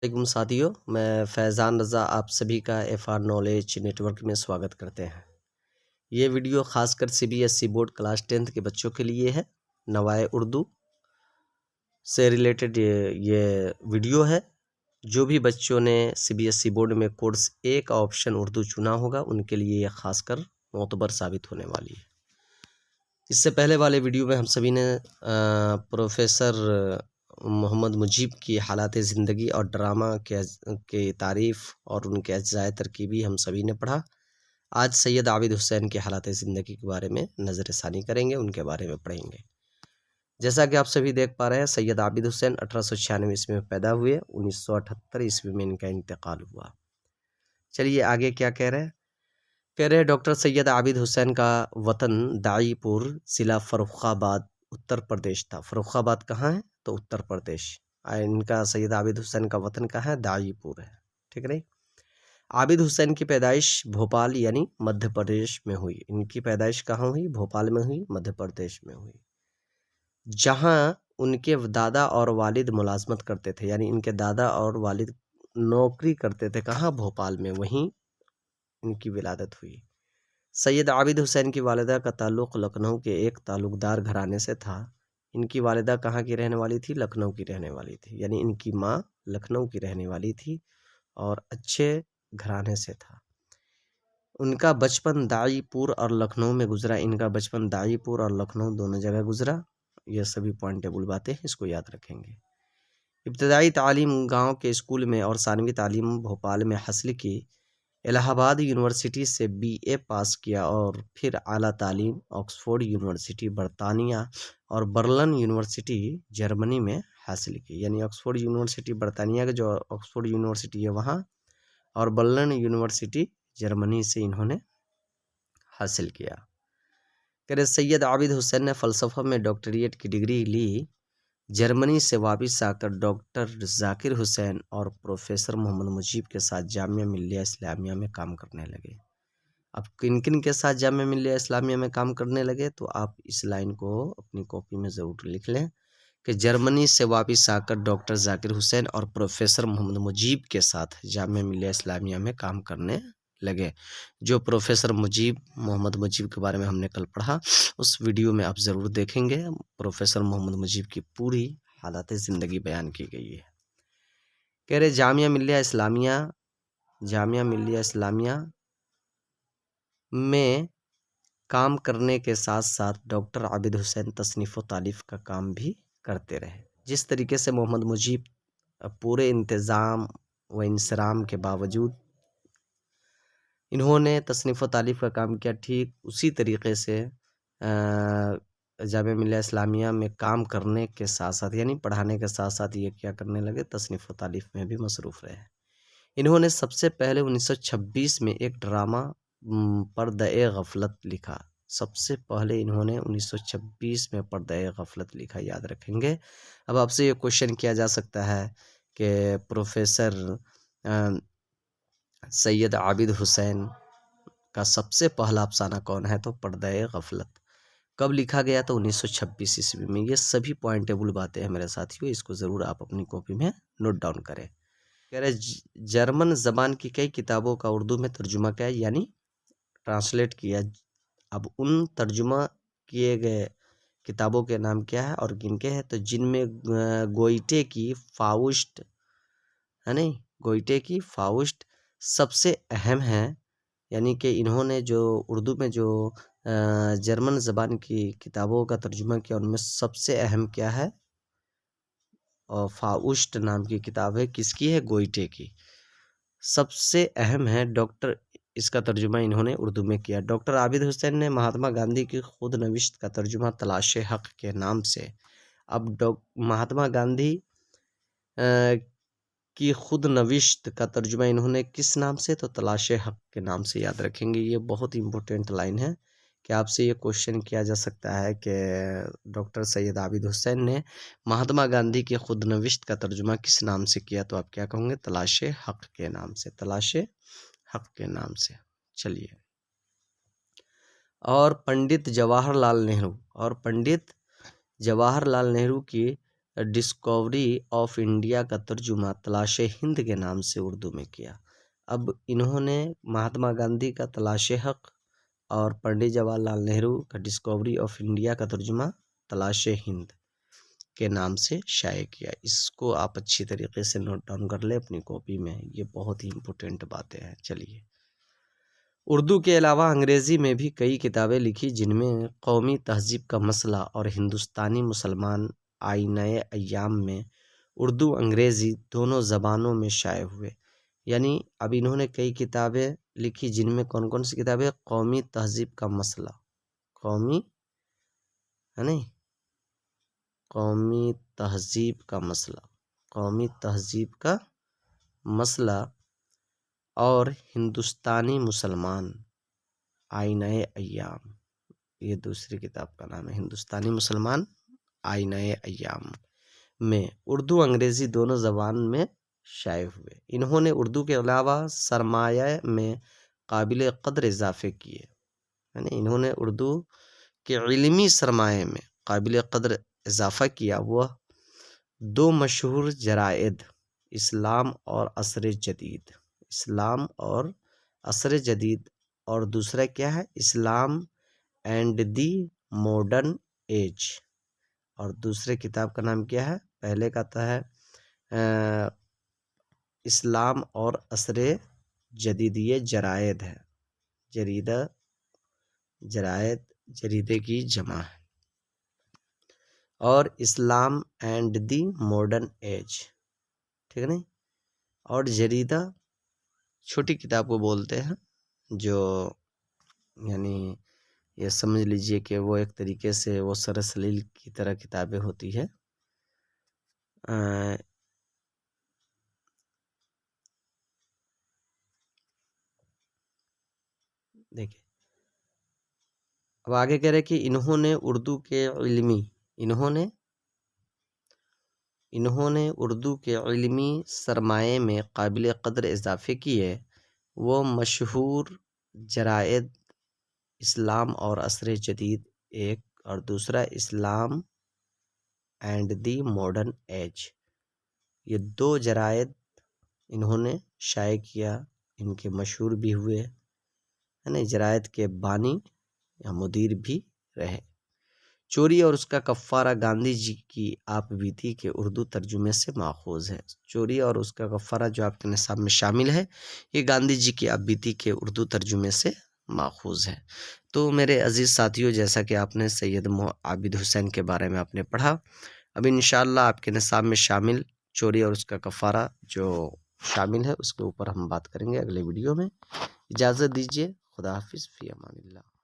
علیکم ساتھیوں، میں فیضان رضا آپ سبھی کا F R knowledge network میں سواگت کرتے ہیں۔ یہ ویڈیو خاص کر C B S E board class 10 کے بچوں کے لیے ہے۔ نوائے اردو سے ریلیٹڈ یہ ویڈیو ہے۔ جو بھی بچوں نے C B S E board میں کورس 1 کا آپشن اردو چنا ہوگا ان کے لیے یہ خاص کر معتبر ثابت ہونے والی ہے۔ اس سے پہلے والے ویڈیو میں ہم سبھی نے پروفیسر محمد مجیب کی حالات زندگی اور ڈرامہ کے تعریف اور ان کے اجزائے ترکیبی ہم سبھی نے پڑھا۔ آج سید عابد حسین کی حالات زندگی کے بارے میں نظر ثانی کریں گے، ان کے بارے میں پڑھیں گے۔ جیسا کہ آپ سبھی دیکھ پا رہے ہیں، سید عابد حسین 1896 عیسوی میں پیدا ہوئے، 1978 عیسوی میں ان کا انتقال ہوا۔ چلیے آگے کیا کہہ رہے ہیں۔ کہہ رہے ڈاکٹر سید عابد حسین کا وطن دائی پور، ضلع فرخ آباد، اتر پردیش تھا۔ فرخ آباد کہاں ہے؟ تو اتر پردیش۔ ان کا سید عابد حسین کا وطن کہاں ہے؟ دائی پور ہے، ٹھیک ہے۔ عابد حسین کی پیدائش بھوپال یعنی مدھیہ پردیش میں ہوئی۔ ان کی پیدائش کہاں ہوئی؟ بھوپال میں ہوئی، مدھیہ پردیش میں ہوئی، جہاں ان کے دادا اور والد ملازمت کرتے تھے، یعنی ان کے دادا اور والد نوکری کرتے تھے کہاں؟ بھوپال میں، وہیں ان کی ولادت ہوئی۔ سید عابد حسین کی والدہ کا تعلق لکھنؤ کے ایک تعلقدار گھرانے سے تھا۔ ان کی والدہ کہاں کی رہنے والی تھی؟ لکھنؤ کی رہنے والی تھی، یعنی ان کی ماں لکھنؤ کی رہنے والی تھی اور اچھے گھرانے سے تھا۔ ان کا بچپن دائی پور اور لکھنؤ میں گزرا۔ ان کا بچپن دائی پور اور لکھنؤ دونوں جگہ گزرا۔ یہ سبھی پوائنٹیبل باتیں اس کو یاد رکھیں گے۔ ابتدائی تعلیم گاؤں کے اسکول میں اور ثانوی تعلیم بھوپال میں حاصل کی۔ الہ آباد یونیورسٹی سے بی اے پاس کیا اور پھر اعلیٰ تعلیم آکسفورڈ یونیورسٹی برطانیہ اور برلن یونیورسٹی جرمنی میں حاصل کی، یعنی آکسفورڈ یونیورسٹی برطانیہ کا جو آکسفورڈ یونیورسٹی ہے وہاں، اور برلن یونیورسٹی جرمنی سے انہوں نے حاصل کیا۔ کہ سید عابد حسین نے فلسفہ میں ڈاکٹریٹ کی ڈگری لی۔ جرمنی سے واپس آ کر ڈاکٹر ذاکر حسین اور پروفیسر محمد مجیب کے ساتھ جامعہ ملیہ اسلامیہ میں کام کرنے لگے۔ اب کن کن کے ساتھ جامعہ ملیہ اسلامیہ میں کام کرنے لگے تو آپ اس لائن کو اپنی کاپی میں ضرور لکھ لیں کہ جرمنی سے واپس آ کر ڈاکٹر ذاکر حسین اور پروفیسر محمد مجیب کے ساتھ جامعہ ملیہ اسلامیہ میں کام کرنے لگے۔ جو پروفیسر محمد مجیب کے بارے میں ہم نے کل پڑھا، اس ویڈیو میں آپ ضرور دیکھیں گے۔ پروفیسر محمد مجیب کی پوری حالات زندگی بیان کی گئی ہے۔ کہہ رہے جامعہ ملیہ اسلامیہ میں کام کرنے کے ساتھ ساتھ ڈاکٹر عابد حسین تصنیف و تالیف کا کام بھی کرتے رہے۔ جس طریقے سے محمد مجیب پورے انتظام و انصرام کے باوجود انہوں نے تصنیف و تالیف کا کام کیا، ٹھیک اسی طریقے سے جامعہ ملیہ اسلامیہ میں کام کرنے کے ساتھ ساتھ، یعنی پڑھانے کے ساتھ ساتھ یہ کیا کرنے لگے؟ تصنیف و تالیف میں بھی مصروف رہے۔ انہوں نے سب سے پہلے 1926 میں ایک ڈرامہ پردہ غفلت لکھا۔ سب سے پہلے انہوں نے 1926 میں پردہ غفلت لکھا، یاد رکھیں گے۔ اب آپ سے یہ کوشچن کیا جا سکتا ہے کہ پروفیسر سید عابد حسین کا سب سے پہلا افسانہ کون ہے؟ تو پردہ غفلت۔ کب لکھا گیا؟ تو 1926 عیسوی میں۔ یہ سبھی پوائنٹیبل باتیں ہیں میرے ساتھیوں، اس کو ضرور آپ اپنی کاپی میں نوٹ ڈاؤن کریں۔ کہہ رہے جرمن زبان کی کئی کتابوں کا اردو میں ترجمہ کیا، یعنی ٹرانسلیٹ کیا۔ اب ان ترجمہ کیے گئے کتابوں کے نام کیا ہے اور کن کے ہیں؟ تو جن میں گوئٹے کی فاؤسٹ ہے، نہیں گوئٹے کی فاؤسٹ سب سے اہم ہے، یعنی کہ انہوں نے جو اردو میں جو جرمن زبان کی کتابوں کا ترجمہ کیا ان میں سب سے اہم کیا ہے؟ اور فاؤسٹ نام کی کتاب ہے، کس کی ہے؟ گوئٹے کی، سب سے اہم ہے۔ ڈاکٹر اس کا ترجمہ انہوں نے اردو میں کیا۔ ڈاکٹر عابد حسین نے مہاتما گاندھی کی خود نوشت کا ترجمہ تلاش حق کے نام سے۔ اب مہاتما گاندھی کی خود نوشت کا ترجمہ انہوں نے کس نام سے؟ تو تلاش حق کے نام سے، یاد رکھیں گے۔ یہ بہت امپورٹنٹ لائن ہے کہ آپ سے یہ کوشچن کیا جا سکتا ہے کہ ڈاکٹر سید عابد حسین نے مہاتما گاندھی کی خود نوشت کا ترجمہ کس نام سے کیا؟ تو آپ کیا کہوں گے؟ تلاش حق کے نام سے، تلاش حق کے نام سے۔ چلیے، اور پنڈت جواہر لال نہرو کی ڈسکوری آف انڈیا کا ترجمہ تلاش ہند کے نام سے اردو میں کیا۔ اب انہوں نے مہاتما گاندھی کا تلاش حق اور پنڈت جواہر لال نہرو کا ڈسکوری آف انڈیا کا ترجمہ تلاش ہند کے نام سے شائع کیا۔ اس کو آپ اچھی طریقے سے نوٹ ڈاؤن کر لیں اپنی کاپی میں، یہ بہت ہی امپورٹنٹ باتیں ہیں۔ چلیے، اردو کے علاوہ انگریزی میں بھی کئی کتابیں لکھی جن میں قومی تہذیب کا مسئلہ اور ہندوستانی مسلمان آئینہ ایام میں اردو انگریزی دونوں زبانوں میں شائع ہوئے۔ یعنی اب انہوں نے کئی کتابیں لکھی جن میں کون کون سی کتابیں؟ قومی تہذیب کا مسئلہ، قومی ہے نہیں، قومی تہذیب کا مسئلہ، قومی تہذیب کا مسئلہ اور ہندوستانی مسلمان آئینہ ایام، یہ دوسری کتاب کا نام ہے ہندوستانی مسلمان آئینہ ایام میں اردو انگریزی دونوں زبان میں شائع ہوئے۔ انہوں نے اردو کے علاوہ سرمایہ میں قابل قدر اضافے کیے، یعنی انہوں نے اردو کے علمی سرمایہ میں قابل قدر اضافہ کیا۔ وہ دو مشہور جرائد، اسلام اور عصر جدید، اسلام اور عصر جدید، اور دوسرا کیا ہے؟ اسلام اینڈ دی ماڈرن ایج، اور دوسرے کتاب کا نام کیا ہے؟ پہلے کا تو ہے اسلام اور عصر جدید، یہ جرائد ہے، جریدہ، جرائد جریدے کی جمع ہے، اور اسلام اینڈ دی ماڈرن ایج، ٹھیک ہے نہیں؟ اور جریدہ چھوٹی کتاب کو بولتے ہیں، جو یعنی یہ سمجھ لیجئے کہ وہ ایک طریقے سے وہ سرسلیل کی طرح کتابیں ہوتی ہے۔ دیکھیں اب آگے کہہ رہے کہ انہوں نے اردو کے علمی، انہوں نے اردو کے علمی سرمایے میں قابل قدر اضافے کیے۔ وہ مشہور جرائد اسلام اور عصر جدید ایک، اور دوسرا اسلام اینڈ دی ماڈرن ایج، یہ دو جرائد انہوں نے شائع کیا، ان کے مشہور بھی ہوئے، یعنی جرائد کے بانی یا مدیر بھی رہے۔ چوری اور اس کا کفارہ گاندھی جی کی آپ بیتی کے اردو ترجمے سے ماخوذ ہے۔ چوری اور اس کا کفارہ جو آپ کے نصاب میں شامل ہے، یہ گاندھی جی کی آپ بیتی کے اردو ترجمے سے ماخوذ ہے۔ تو میرے عزیز ساتھیوں، جیسا کہ آپ نے سید عابد حسین کے بارے میں آپ نے پڑھا، اب انشاءاللہ آپ کے نصاب میں شامل چوری اور اس کا کفارہ جو شامل ہے، اس کے اوپر ہم بات کریں گے اگلے ویڈیو میں۔ اجازت دیجیے، خدا حافظ، فی امان اللہ۔